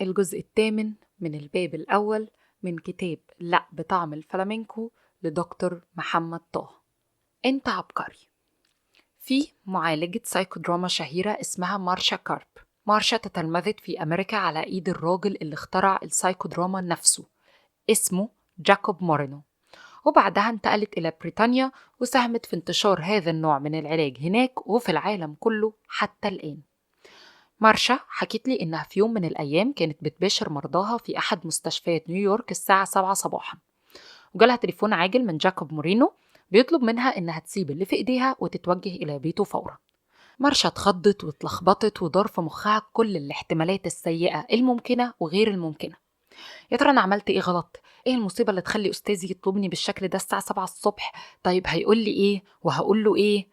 الجزء الثامن من الباب الأول من كتاب لا بطعم الفلامينكو لدكتور محمد طه. أنت عبقري. في معالجة سايكودراما شهيرة اسمها مارشا كارب. مارشا تتلمذت في أمريكا على إيد الراجل اللي اخترع السايكودراما نفسه، اسمه جاكوب مورينو، وبعدها انتقلت إلى بريطانيا وساهمت في انتشار هذا النوع من العلاج هناك وفي العالم كله حتى الآن. مارشا حكت لي إنها في يوم من الأيام كانت بتباشر مرضاها في أحد مستشفيات نيويورك الساعة 7 صباحا، وجالها تليفون عاجل من جاكوب مورينو بيطلب منها إنها تسيب اللي في إيديها وتتوجه إلى بيته فورا. مارشا اتخضت واتلخبطت ودار في مخها كل الاحتمالات السيئة الممكنة وغير الممكنة. يا ترى أنا عملت إيه غلط؟ إيه المصيبة اللي تخلي أستاذي يطلبني بالشكل ده الساعة 7 الصبح؟ طيب هيقول لي إيه وهقول له إيه؟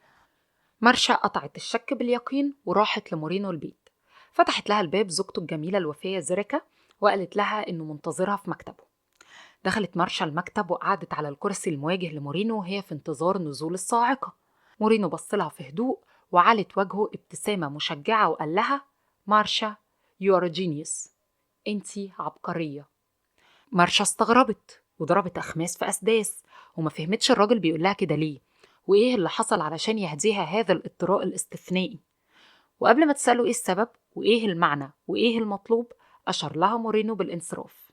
مارشا قطعت الشك باليقين وراحت لمورينو البيت. فتحت لها الباب زوجته الجميلة الوفية زيريكا وقالت لها إنه منتظرها في مكتبه. دخلت مارشا المكتب وقعدت على الكرسي المواجه لمورينو وهي في انتظار نزول الصاعقة. مورينو بصلها في هدوء وعلت وجهه ابتسامة مشجعة وقال لها: مارشا you are a genius، انتي عبقرية. مارشا استغربت وضربت أخماس في أسداس وما فهمتش الراجل بيقول لها كده ليه وإيه اللي حصل علشان يهديها هذا الاضطراء الاستثنائي. وقبل ما تسأله إيه السبب وإيه المعنى وإيه المطلوب أشار لها مورينو بالانصراف.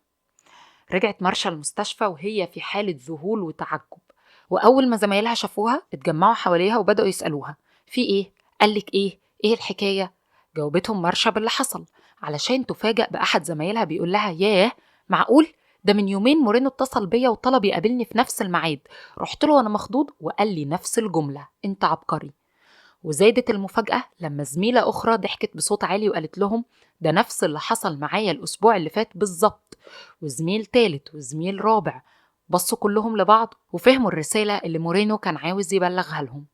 رجعت مارشا المستشفى وهي في حالة ذهول وتعجب، وأول ما زمايلها شافوها اتجمعوا حواليها وبدأوا يسألوها: في إيه؟ قالك إيه؟ إيه الحكاية؟ جاوبتهم مارشا باللي حصل علشان تفاجأ بأحد زمايلها بيقول لها: ياه، معقول؟ ده من يومين مورينو اتصل بيا وطلب يقابلني في نفس الميعاد، رحت له وأنا مخضوض وقال لي نفس الجملة: أنت عبقري. وزادت المفاجأة لما زميلة أخرى ضحكت بصوت عالي وقالت لهم: ده نفس اللي حصل معايا الأسبوع اللي فات بالظبط. وزميل تالت وزميل رابع بصوا كلهم لبعض وفهموا الرسالة اللي مورينو كان عاوز يبلغها لهم: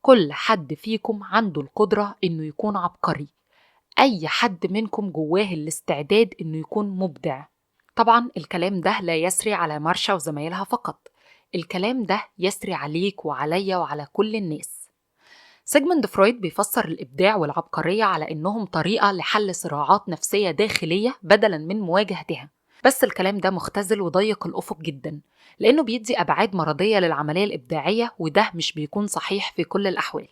كل حد فيكم عنده القدرة إنه يكون عبقري، أي حد منكم جواه الاستعداد إنه يكون مبدع. طبعا الكلام ده لا يسري على مارشا وزمايلها فقط، الكلام ده يسري عليك وعليا وعلى كل الناس. سيجموند فرويد بيفسر الإبداع والعبقرية على إنهم طريقة لحل صراعات نفسية داخلية بدلاً من مواجهتها، بس الكلام ده مختزل وضيق الأفق جداً لأنه بيدي أبعاد مرضية للعملية الإبداعية، وده مش بيكون صحيح في كل الأحوال.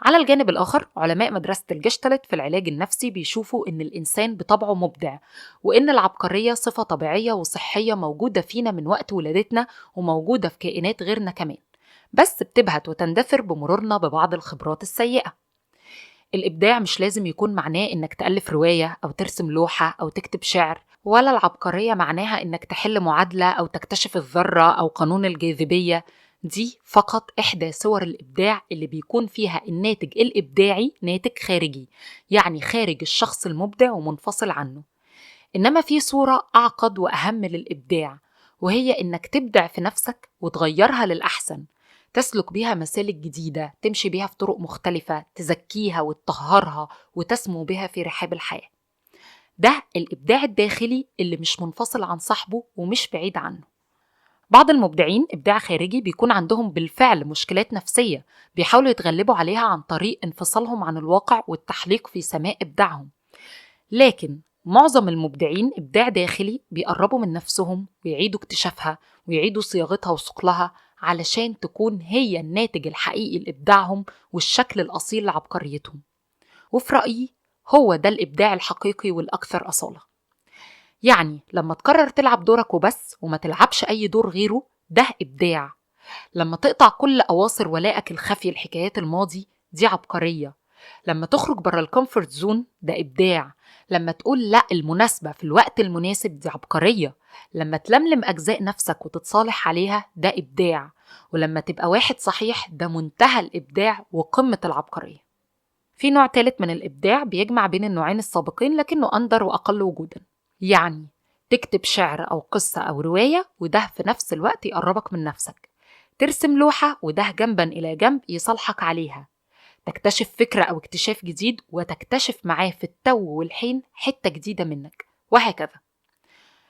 على الجانب الآخر علماء مدرسة الجشتلت في العلاج النفسي بيشوفوا إن الإنسان بطبعه مبدع، وإن العبقرية صفة طبيعية وصحية موجودة فينا من وقت ولادتنا وموجودة في كائنات غيرنا كمان، بس بتبهت وتندثر بمرورنا ببعض الخبرات السيئة. الإبداع مش لازم يكون معناه إنك تألف رواية أو ترسم لوحة أو تكتب شعر، ولا العبقرية معناها إنك تحل معادلة أو تكتشف الذرة أو قانون الجاذبية. دي فقط إحدى صور الإبداع اللي بيكون فيها الناتج الإبداعي ناتج خارجي، يعني خارج الشخص المبدع ومنفصل عنه. إنما في صورة أعقد وأهم للإبداع، وهي إنك تبدع في نفسك وتغيرها للأحسن، تسلك بيها مسالك جديدة، تمشي بيها في طرق مختلفة، تزكيها وتطهرها وتسمو بها في رحاب الحياة. ده الإبداع الداخلي اللي مش منفصل عن صاحبه ومش بعيد عنه. بعض المبدعين إبداع خارجي بيكون عندهم بالفعل مشكلات نفسية بيحاولوا يتغلبوا عليها عن طريق انفصالهم عن الواقع والتحليق في سماء إبداعهم. لكن معظم المبدعين إبداع داخلي بيقربوا من نفسهم ويعيدوا اكتشافها ويعيدوا صياغتها وصقلها علشان تكون هي الناتج الحقيقي لإبداعهم والشكل الأصيل لعبقريتهم. وفي رأيي هو ده الإبداع الحقيقي والأكثر أصالة. يعني لما تقرر تلعب دورك وبس وما تلعبش أي دور غيره، ده إبداع. لما تقطع كل أواصر ولائك الخفي لحكايات الماضي، دي عبقرية. لما تخرج برا الكومفورت زون، ده إبداع. لما تقول لأ المناسبة في الوقت المناسب، دي عبقرية. لما تلملم أجزاء نفسك وتتصالح عليها، ده إبداع. ولما تبقى واحد صحيح، ده منتهى الإبداع وقمة العبقرية. في نوع ثالث من الإبداع بيجمع بين النوعين السابقين لكنه أندر وأقل وجوداً. يعني تكتب شعر أو قصة أو رواية وده في نفس الوقت يقربك من نفسك، ترسم لوحة وده جنباً إلى جنب يصالحك عليها، تكتشف فكرة أو اكتشاف جديد وتكتشف معاه في التو والحين حتة جديدة منك، وهكذا.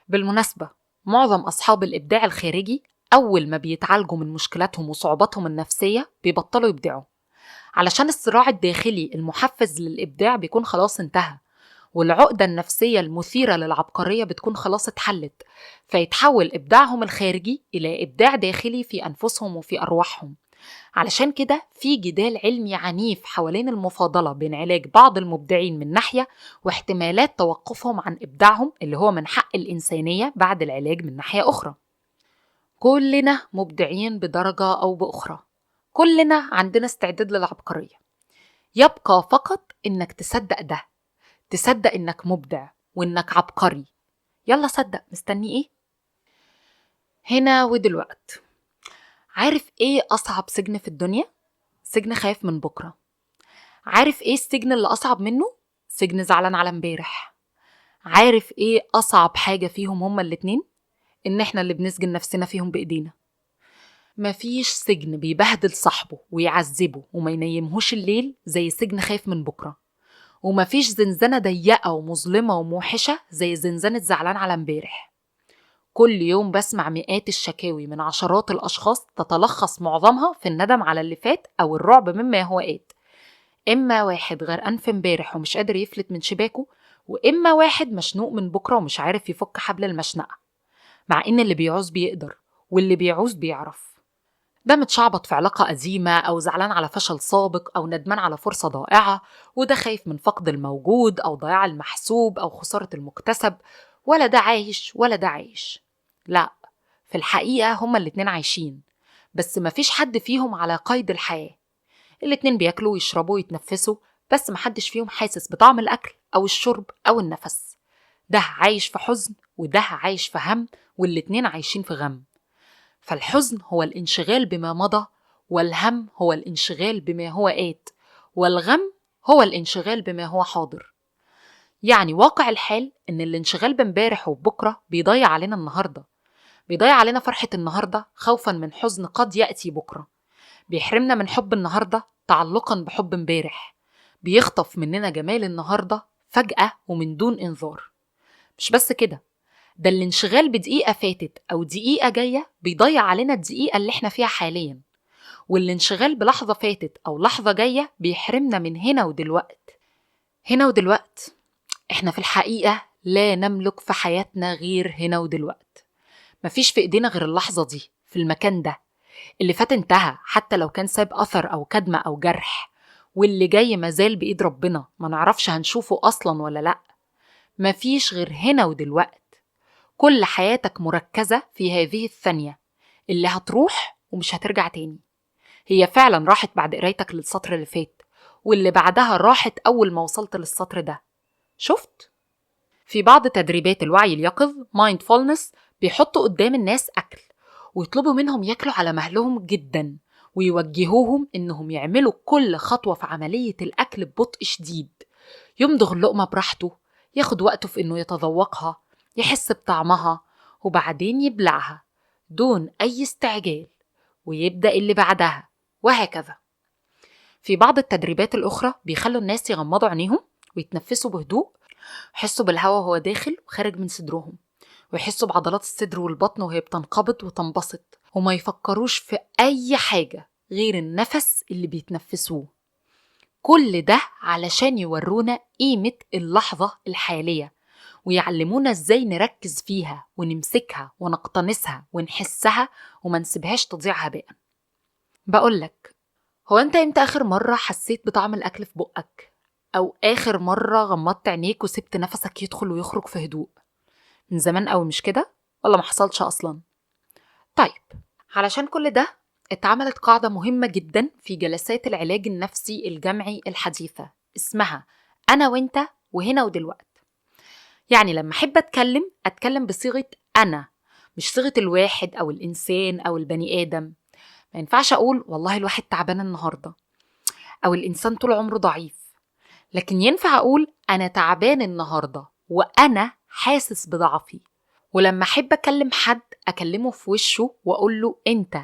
بالمناسبة معظم أصحاب الإبداع الخارجي أول ما بيتعالجوا من مشكلاتهم وصعوباتهم النفسية بيبطلوا يبدعوا، علشان الصراع الداخلي المحفز للإبداع بيكون خلاص انتهى، والعقدة النفسية المثيرة للعبقرية بتكون خلاص اتحلت، فيتحول إبداعهم الخارجي إلى إبداع داخلي في أنفسهم وفي أرواحهم. علشان كده في جدال علمي عنيف حوالين المفاضلة بين علاج بعض المبدعين من ناحية واحتمالات توقفهم عن إبداعهم اللي هو من حق الإنسانية بعد العلاج من ناحية أخرى. كلنا مبدعين بدرجة أو بأخرى، كلنا عندنا استعداد للعبقرية، يبقى فقط إنك تصدق ده، تصدق إنك مبدع وإنك عبقري. يلا صدق، مستني إيه؟ هنا ودلوقت، عارف إيه أصعب سجن في الدنيا؟ سجن خايف من بكرة. عارف إيه السجن اللي أصعب منه؟ سجن زعلان على امبارح. عارف إيه أصعب حاجة فيهم هما الاتنين؟ إن إحنا اللي بنسجن نفسنا فيهم بإيدينا. مفيش سجن بيبهدل صاحبه ويعذبه وما ينيمهوش الليل زي سجن خايف من بكرة، ومفيش زنزانة ضيقة ومظلمة وموحشة زي زنزانة زعلان على امبارح. كل يوم بسمع مئات الشكاوي من عشرات الأشخاص تتلخص معظمها في الندم على اللي فات أو الرعب مما هو آت. إما واحد غرقان في امبارح ومش قادر يفلت من شباكه، وإما واحد مشنوق من بكرة ومش عارف يفك حبل المشنقة، مع إن اللي بيعوز بيقدر واللي بيعوز بيعرف. ده متشعبط في علاقة قديمة، أو زعلان على فشل سابق، أو ندمان على فرصة ضائعة، وده خايف من فقد الموجود أو ضياع المحسوب أو خسارة المكتسب. ولا ده عايش ولا ده عايش، لا، في الحقيقة هما الاتنين عايشين، بس مفيش حد فيهم على قيد الحياة. الاتنين بياكلوا ويشربوا ويتنفسوا، بس محدش فيهم حاسس بطعم الأكل أو الشرب أو النفس. ده عايش في حزن وده عايش في هم، والاتنين عايشين في غم. فالحزن هو الانشغال بما مضى، والهم هو الانشغال بما هو آت، والغم هو الانشغال بما هو حاضر. يعني واقع الحال إن الانشغال بامبارح وبكرة بيضيع علينا النهاردة، بيضيع علينا فرحة النهاردة خوفا من حزن قد يأتي بكرة، بيحرمنا من حب النهاردة تعلقا بحب امبارح، بيخطف مننا جمال النهاردة فجأة ومن دون إنذار. مش بس كده، ده الانشغال بدقيقة فاتت أو دقيقة جاية بيضيع علينا الدقيقة اللي احنا فيها حاليا، والانشغال بلحظة فاتت أو لحظة جاية بيحرمنا من هنا ودلوقت. هنا ودلوقت، احنا في الحقيقة لا نملك في حياتنا غير هنا ودلوقت. مفيش في ايدينا غير اللحظة دي في المكان ده. اللي فات انتهى حتى لو كان ساب أثر أو كدمة أو جرح، واللي جاي مازال بإيد ربنا، ما نعرفش هنشوفه أصلا ولا لأ. مفيش غير هنا ودلوقت. كل حياتك مركزة في هذه الثانية اللي هتروح ومش هترجع تاني. هي فعلا راحت بعد قرايتك للسطر اللي فات، واللي بعدها راحت أول ما وصلت للسطر ده. شفت؟ في بعض تدريبات الوعي اليقظ mindfulness بيحطوا قدام الناس أكل، ويطلبوا منهم ياكلوا على مهلهم جدا، ويوجهوهم إنهم يعملوا كل خطوة في عملية الأكل ببطء شديد، يمضغ اللقمة براحته، ياخد وقته في إنه يتذوقها، يحس بطعمها، وبعدين يبلعها دون أي استعجال، ويبدأ اللي بعدها، وهكذا. في بعض التدريبات الأخرى بيخلوا الناس يغمضوا عينيهم ويتنفسوا بهدوء، يحسوا بالهواء وهو داخل وخارج من صدرهم، ويحسوا بعضلات الصدر والبطن وهي بتنقبض وتنبسط، وما يفكروش في أي حاجة غير النفس اللي بيتنفسوه. كل ده علشان يورونا قيمة اللحظة الحالية، ويعلمونا ازاي نركز فيها ونمسكها ونقتنسها ونحسها وما نسيبهاش تضيع هباء. بقولك، هو انت امتى آخر مرة حسيت بطعم الأكل في بقك؟ أو آخر مرة غمضت عينيك وسبت نفسك يدخل ويخرج في هدوء؟ من زمان قوي مش كده؟ ولا ما حصلش أصلا؟ طيب، علشان كل ده اتعملت قاعدة مهمة جدا في جلسات العلاج النفسي الجمعي الحديثة، اسمها أنا وإنت وهنا ودلوقت. يعني لما أحب أتكلم بصيغة أنا، مش صيغة الواحد أو الإنسان أو البني آدم. ما ينفعش أقول والله الواحد تعبان النهاردة، أو الإنسان طول عمره ضعيف، لكن ينفع أقول أنا تعبان النهاردة وأنا حاسس بضعفي. ولما أحب أكلم حد أكلمه في وشه وأقول له أنت،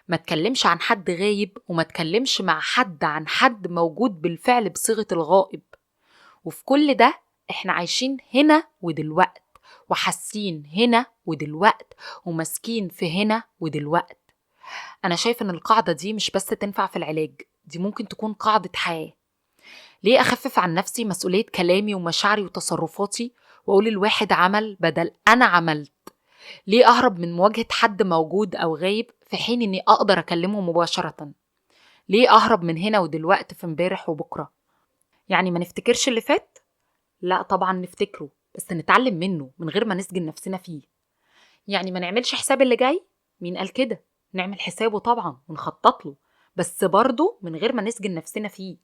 ما تكلمش عن حد غايب، وما تكلمش مع حد عن حد موجود بالفعل بصيغة الغائب. وفي كل ده احنا عايشين هنا ودلوقت، وحاسين هنا ودلوقت، وماسكين في هنا ودلوقت. أنا شايف إن القاعدة دي مش بس تنفع في العلاج، دي ممكن تكون قاعدة حياة. ليه أخفف عن نفسي مسؤولية كلامي ومشاعري وتصرفاتي وأقول الواحد عمل بدل أنا عملت؟ ليه أهرب من مواجهة حد موجود أو غايب في حين إني أقدر أكلمه مباشرة؟ ليه أهرب من هنا ودلوقت في امبارح وبكرة؟ يعني ما نفتكرش اللي فات؟ لا طبعا نفتكره، بس نتعلم منه من غير ما نسجن نفسنا فيه. يعني ما نعملش حساب اللي جاي؟ مين قال كده؟ نعمل حسابه طبعا ونخطط له، بس برضه من غير ما نسجن نفسنا فيه.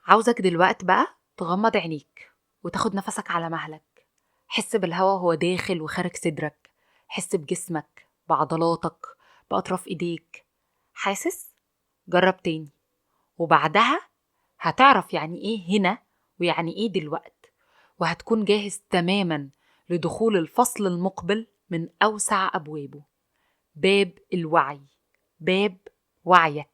عاوزك دلوقت بقى تغمض عينيك وتاخد نفسك على مهلك. حس بالهواء هو داخل وخارج صدرك، حس بجسمك، بعضلاتك، بأطراف ايديك. حاسس؟ جرب تاني، وبعدها هتعرف يعني ايه هنا ويعني ايه دلوقت، وهتكون جاهز تماما لدخول الفصل المقبل من أوسع أبوابه، باب الوعي، باب وعيك.